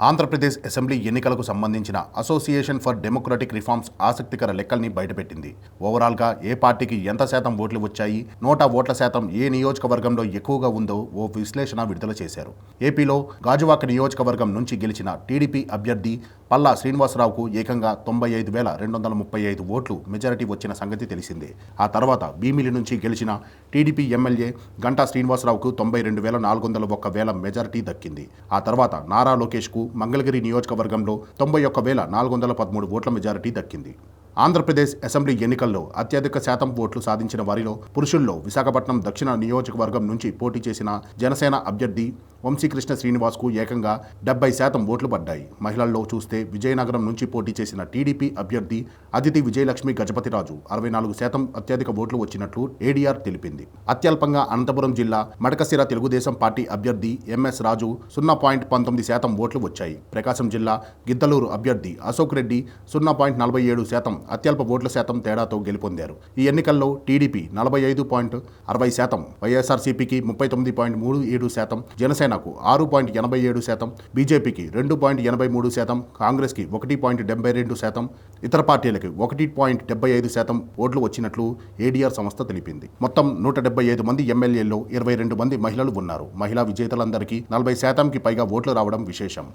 Andhra Pradesh assembly ఎన్నికలకు సంబంధించిన association for democratic reforms ఆసక్తికర లెక్కల్ని బయటపెట్టింది. ఓవరాల్గా ఏ పార్టీకి ఎంత శాతం ఓట్లు వచ్చాయి, నోటా ఓట్ల శాతం ఏ నియోజకవర్గంలో ఎక్కువగా ఉందో ఓ విశ్లేషణ విడుదల చేశారు. ఏపీలో గాజువాక నియోజకవర్గం నుంచి గెలిచిన టీడీపీ అభ్యర్థి పల్లా శ్రీనివాసరావుకు ఏకంగా 95,235 ఓట్లు మెజారిటీ వచ్చిన సంగతి తెలిసిందే. ఆ తర్వాత భీమిలి నుంచి గెలిచిన టీడీపీ ఎమ్మెల్యే గంటా శ్రీనివాసరావుకు 92,401 మెజారిటీ దక్కింది. ఆ తర్వాత నారా లోకేష్కు మంగళగిరి నియోజకవర్గంలో 91,413 ఓట్ల మెజారిటీ దక్కింది. ఆంధ్రప్రదేశ్ అసెంబ్లీ ఎన్నికల్లో అత్యధిక శాతం ఓట్లు సాధించిన వారిలో పురుషుల్లో విశాఖపట్నం దక్షిణ నియోజకవర్గం నుంచి పోటీ చేసిన జనసేన అభ్యర్థి వంశీకృష్ణ శ్రీనివాస్కు ఏకంగా 70% ఓట్లు పడ్డాయి. మహిళల్లో చూస్తే విజయనగరం నుంచి పోటీ చేసిన టీడీపీ అభ్యర్థి అదితి విజయలక్ష్మి గజపతిరాజు 64% అత్యధిక ఓట్లు వచ్చినట్లు ఏడీఆర్ తెలిపింది. అత్యల్పంగా అనంతపురం జిల్లా మడకశిర తెలుగుదేశం పార్టీ అభ్యర్థి ఎంఎస్ రాజు 0.19% ఓట్లు వచ్చాయి. ప్రకాశం జిల్లా గిద్దలూరు అభ్యర్థి అశోక్ రెడ్డి 0.47% అత్యల్ప ఓట్ల శాతం తేడాతో గెలుపొందారు. ఈ ఎన్నికల్లో టీడీపీ 45.60%, వైఎస్ఆర్సీపీకి 39.37%, జనసేనకు 6.87%, బీజేపీకి 2.83%, కాంగ్రెస్కి 1.72%, ఇతర పార్టీలకి 1.75% ఓట్లు వచ్చినట్లు ఏడీఆర్ సంస్థ తెలిపింది. మొత్తం 175 మంది ఎమ్మెల్యేల్లో 22 మంది మహిళలు ఉన్నారు. మహిళా విజేతలందరికీ 40%కి పైగా ఓట్లు రావడం విశేషం.